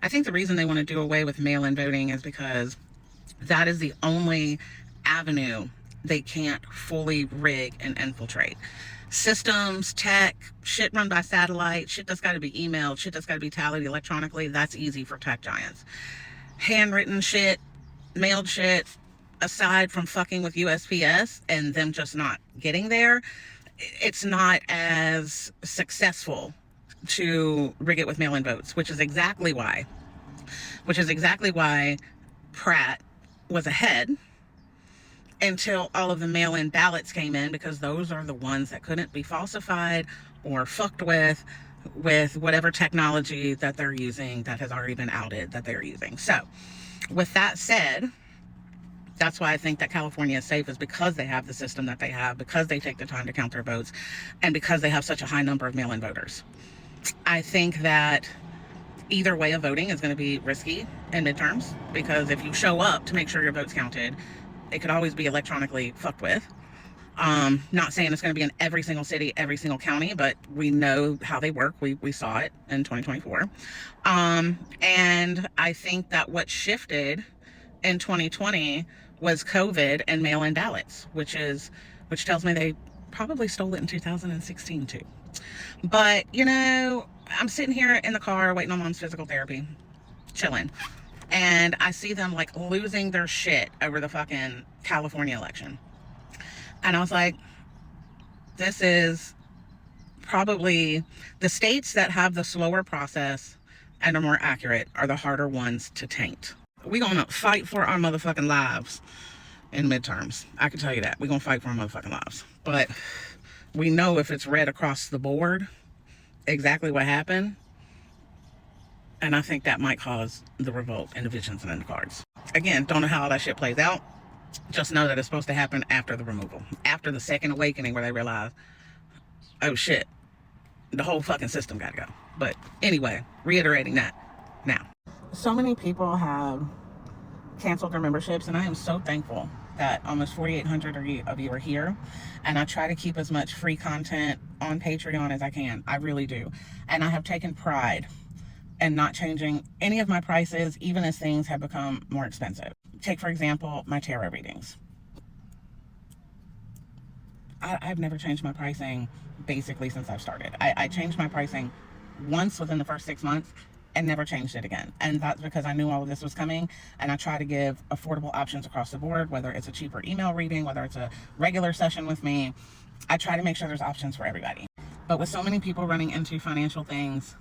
I think the reason they want to do away with mail-in voting is because that is the only avenue they can't fully rig and infiltrate. Systems, tech, shit run by satellite, shit that's got to be emailed, shit that's got to be tallied electronically, that's easy for tech giants. Handwritten shit, mailed shit, aside from fucking with USPS and them just not getting there, it's not as successful to rig it with mail-in votes, which is exactly why Pratt was ahead until all of the mail-in ballots came in, because those are the ones that couldn't be falsified or fucked with whatever technology that they're using that has already been outed that they're using. So with that said, that's why I think that California is safe, is because they have the system that they have, because they take the time to count their votes, and because they have such a high number of mail-in voters. I think that either way of voting is going to be risky in midterms, because if you show up to make sure your vote's counted, it could always be electronically fucked with. Not saying it's going to be in every single city, every single county, but we know how they work. We saw it in 2024. And I think that what shifted in 2020 was COVID and mail-in ballots, which tells me they probably stole it in 2016 too. But, I'm sitting here in the car waiting on Mom's physical therapy, chilling. And I see them like losing their shit over the fucking California election. And I was like, this is probably the states that have the slower process and are more accurate are the harder ones to taint. We're going to fight for our motherfucking lives in midterms. I can tell you that. We're going to fight for our motherfucking lives. But we know if it's red across the board, exactly what happened. And I think that might cause the revolt in the visions and in the cards. Again, don't know how all that shit plays out. Just know that it's supposed to happen after the removal. After the second awakening where they realize, oh shit, the whole fucking system gotta go. But anyway, reiterating that now. So many people have canceled their memberships, and I am so thankful that almost 4,800 of you are here. And I try to keep as much free content on Patreon as I can. I really do. And I have taken pride in not changing any of my prices, even as things have become more expensive. Take, for example, my tarot readings. I've never changed my pricing basically since I've started. I changed my pricing once within the first 6 months and never changed it again. And that's because I knew all of this was coming, and I try to give affordable options across the board, whether it's a cheaper email reading, whether it's a regular session with me. I try to make sure there's options for everybody. But with so many people running into financial things,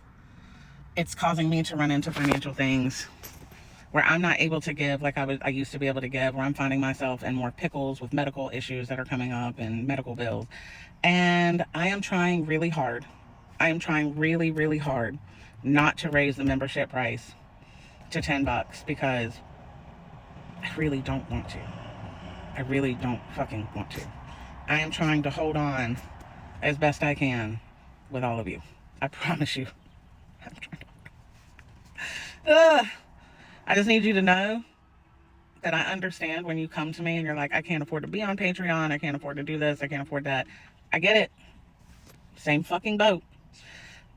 it's causing me to run into financial things where I'm not able to give like I used to be able to give, where I'm finding myself in more pickles with medical issues that are coming up and medical bills. And I am trying really hard. I am trying really, really hard not to raise the membership price to $10 because I really don't want to. I really don't fucking want to. I am trying to hold on as best I can with all of you. I promise you. I'm trying to... I just need you to know that I understand when you come to me and you're like, I can't afford to be on Patreon. I can't afford to do this. I can't afford that. I get it. Same fucking boat.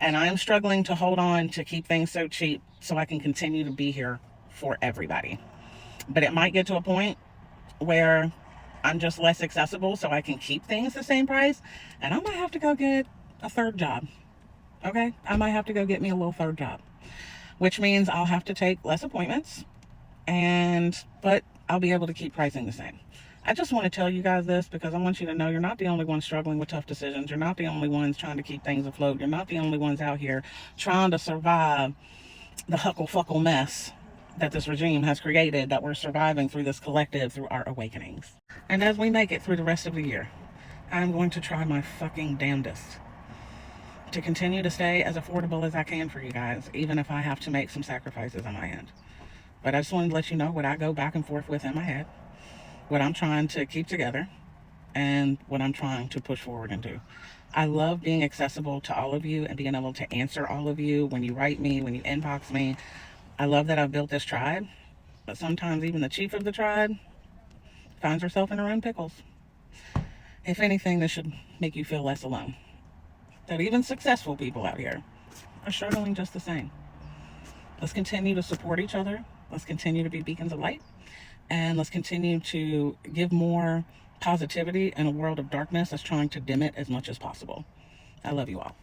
And I'm struggling to hold on to keep things so cheap so I can continue to be here for everybody. But it might get to a point where I'm just less accessible so I can keep things the same price. And I might have to go get a third job. Okay? I might have to go get me a little third job, which means I'll have to take less appointments, but I'll be able to keep pricing the same. I just want to tell you guys this because I want you to know you're not the only ones struggling with tough decisions. You're not the only ones trying to keep things afloat. You're not the only ones out here trying to survive the huckle-fuckle mess that this regime has created, that we're surviving through this collective, through our awakenings. And as we make it through the rest of the year, I'm going to try my fucking damnedest to continue to stay as affordable as I can for you guys, even if I have to make some sacrifices on my end. But I just wanted to let you know what I go back and forth with in my head, what I'm trying to keep together, and what I'm trying to push forward and do. I love being accessible to all of you and being able to answer all of you when you write me, when you inbox me. I love that I've built this tribe, but sometimes even the chief of the tribe finds herself in her own pickles. If anything, this should make you feel less alone. That even successful people out here are struggling just the same. Let's continue to support each other. Let's continue to be beacons of light. And let's continue to give more positivity in a world of darkness that's trying to dim it as much as possible. I love you all.